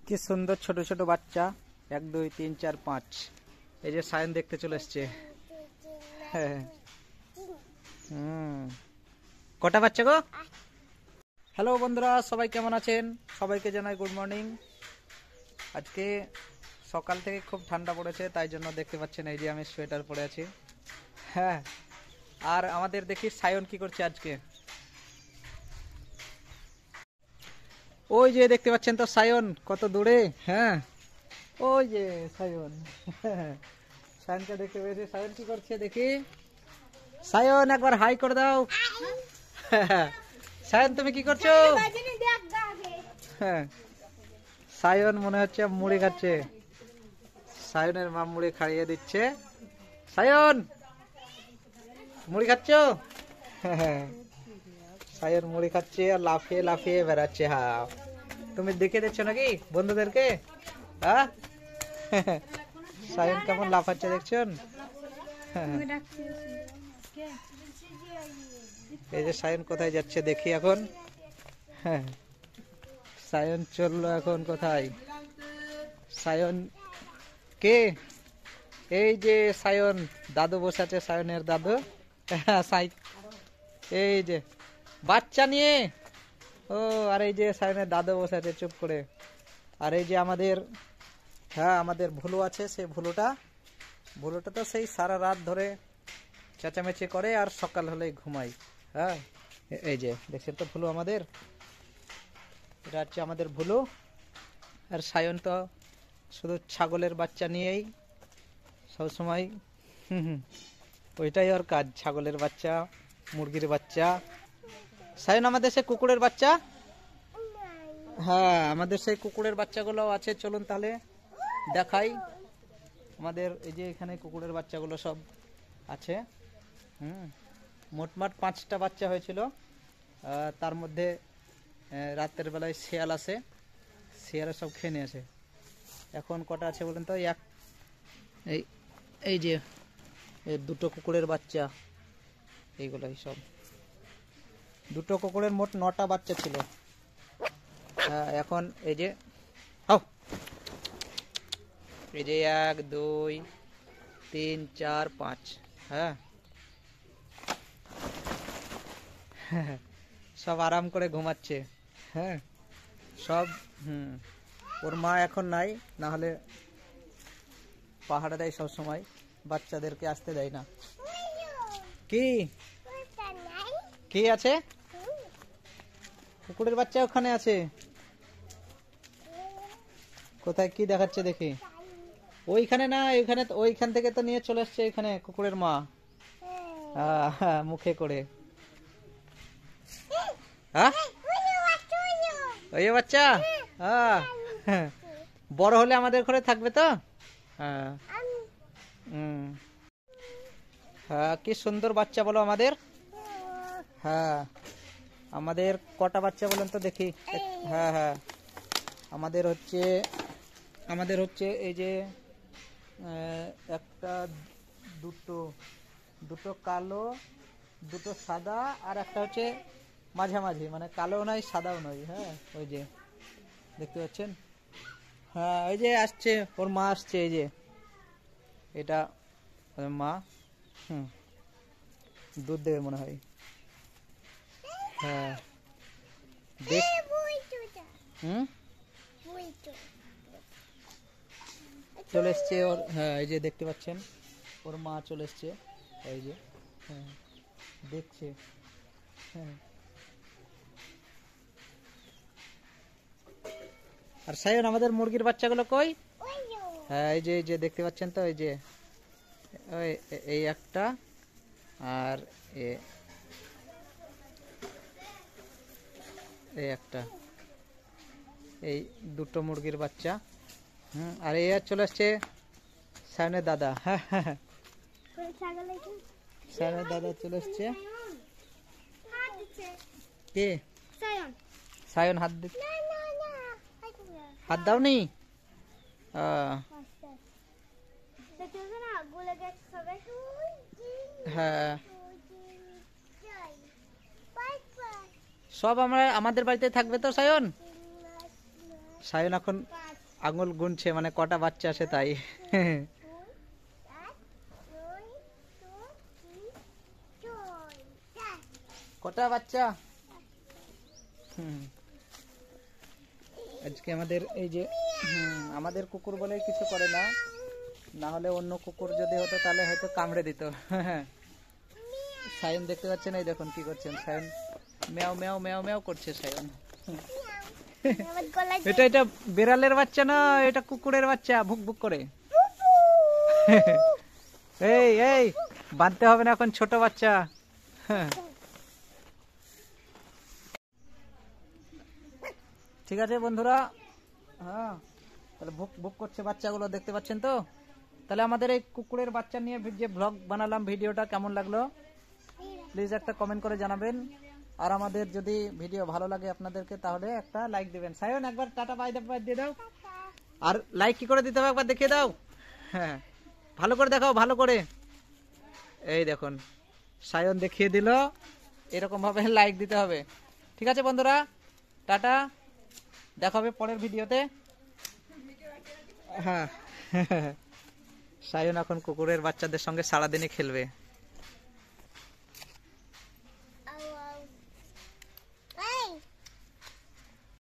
কি সুন্দর ছোট ছোট বাচ্চা 1 2 3 4 5 এই যে সায়ন দেখতে চলে এসেছে। কটা বাচ্চা গো? হ্যালো বন্ধুরা, সবাই কেমন আছেন? সবাইকে জানাই গুড মর্নিং। আজকে সকাল থেকে খুব ঠান্ডা পড়েছে, তাই জন্য দেখতে পাচ্ছেন এই যে আমি সোয়েটার পরে আছি। হ্যাঁ, আর আমাদের দেখি সায়ন কি করছে আজকে। ওই যে দেখতে পাচ্ছেন তো সায়ন কত দূরে। হ্যাঁ, ওই যে সায়ন। সায়নকে দেখতে পেয়েছি। সায়ন কি করছে দেখি। সায়ন একবার হাই করে দাও। সায়ন তুমি কি করছো? হ্যাঁ, সায়ন মনে হচ্ছে মুড়ি খাচ্ছে। সায়নের মা মুড়ি খাইয়ে দিচ্ছে। সায়ন মুড়ি খাচ্ছ? সায়ন মুড়ি খাচ্ছে আর লাফিয়ে লাফিয়ে বেড়াচ্ছে। হ্যাঁ, তুমি দেখে দিচ্ছ নাকি বন্ধুদেরকে? হ্যাঁ, সায়ন কেমন লাফাচ্ছে দেখছেন? এই যে সায়ন কোথায় যাচ্ছে দেখি এখন। হ্যাঁ, সায়ন চললো এখন কোথায়? সায়ন কে? এই যে সায়ন দাদু বসে আছে, সায়নের দাদু। এই যে বাচ্চা নিয়ে। ও, আর এই যে সায়নের দাদু বসে আছে চুপ করে। আর এই যে আমাদের, হ্যাঁ আমাদের ভুলু আছে। সেই ভুলুটা তো সেই সারা রাত ধরে চেঁচামেচি করে আর সকাল হলেই ঘুমাই। হ্যাঁ, এই যে দেখছেন তো ভুলু আমাদের। এটা হচ্ছে আমাদের ভুলু। আর সায়ন তো শুধু ছাগলের বাচ্চা নিয়েই সবসময়। ওইটাই ওর কাজ, ছাগলের বাচ্চা, মুরগির বাচ্চা। সায়ন আমাদের সে কুকুরের বাচ্চা। হ্যাঁ, আমাদের সেই কুকুরের বাচ্চাগুলো আছে। চলুন তাহলে দেখাই। আমাদের এই যে এখানে কুকুরের বাচ্চাগুলো সব আছে। মোটমাট 5টা বাচ্চা হয়েছিল। তার মধ্যে রাতের বেলায় শিয়াল আসে, শিয়ালে সব খেয়ে নিয়েছে। এখন কটা আছে বলেন তো? এই যে দুটো কুকুরের বাচ্চা, এইগুলাই সব। দুটো কুকুরের মোট 9টা বাচ্চা ছিল। এখন এই যে এই যে 1 2 3 4 5। হ্যাঁ, সব আরাম করে ঘুমাচ্ছে। হ্যাঁ, সব। ওর মা এখন নাই, না হলে পাহাড়ে দেয় সব সময়, বাচ্চাদেরকে আসতে দেয় না। কি কি আছে? কুকুরের বাচ্চা ওখানে আছে। কোথায় কি দেখাচ্ছে দেখি। ওইখানে না, ওইখানে, ওইখান থেকে তো নিয়ে চলে আসছে এখানে কুকুরের মা। মুখে করে। হ্যাঁ, ওই বাচ্চা। হ্যাঁ, বড় হলে আমাদের ঘরে থাকবে তো। হ্যাঁ, হ্যাঁ, কি সুন্দর বাচ্চা বলো আমাদের। হ্যাঁ, আমাদের কটা বাচ্চা বলেন তো দেখি। হ্যাঁ হ্যাঁ, আমাদের হচ্ছে এই যে একটা, দুটো কালো, দুটো সাদা, আর একটা হচ্ছে মাঝামাঝি, মানে কালো নয় সাদাও নয়। হ্যাঁ, ওই যে দেখতে পাচ্ছেন। হ্যাঁ, ওই যে আসছে ওর মা আসছে। এই যে এটা ওর মা। দুধ দেবে মনে হয়। হ্যাঁ, চলে এসছে ওর। হ্যাঁ, এই যে দেখতে পাচ্ছেন ওর মা চলে এসছে। এই যে, হ্যাঁ, দেখছে। হ্যাঁ, আর সায়ন আমাদের মুরগির বাচ্চাগুলো কই? হ্যাঁ, এই যে দেখতে পাচ্ছেন তো। এই যে এই একটা, আর এই একটা, এই দুটো মুরগির বাচ্চা। আর এই চলে আসছে সায়নের দাদা। হ্যাঁ, সায়নের দাদা চলে আসছে। কে? সায়ন হাত হাত দাওনি? হ্যাঁ, সব আমাদের বাড়িতে থাকবে তো সায়ন? সায়ন এখন আঙুল গুনছে, মানে কটা বাচ্চা আসে তাই। কটা বাচ্চা? আজকে আমাদের এই যে আমাদের কুকুর বলে কিছু করে না, না হলে অন্য কুকুর যদি হতো তাহলে হয়তো কামড়ে দিত। সায়ন দেখতে পাচ্ছেন, এই দেখুন কি করছেন সায়ন, ম্যাও ম্যাও ম্যাও ম্যাও করছে সায়ন। এটা এটা বিড়ালের বাচ্চা না, এটা কুকুরের বাচ্চা, ভুক ভুক করে। এই এই বাঁধতে হবে না এখন, ছোট বাচ্চা। ঠিক আছে বন্ধুরা, হ্যাঁ তাহলে ভুক ভুক করছে বাচ্চাগুলো, দেখতে পাচ্ছেন তো। তাহলে আমাদের এই কুকুরের বাচ্চা নিয়ে যে ব্লগ বানালাম, ভিডিওটা কেমন লাগলো প্লিজ একটা কমেন্ট করে জানাবেন। আর আমাদের যদি ভিডিও ভালো লাগে আপনাদেরকে তাহলে একটা লাইক দিবেন। সায়ন একবার টাটা বাই বাই দিয়ে দাও। আর লাইক কি করে দিতে হবে একবার দেখিয়ে দাও। হ্যাঁ ভালো করে দেখাও, ভালো করে। এই দেখুন সায়ন দেখিয়ে দিল, এরকম ভাবে লাইক দিতে হবে। ঠিক আছে বন্ধুরা, টাটা, দেখা হবে পরের ভিডিওতে। হ্যাঁ সায়ন এখন কুকুরের বাচ্চাদের সঙ্গে সারাদিনই খেলবে।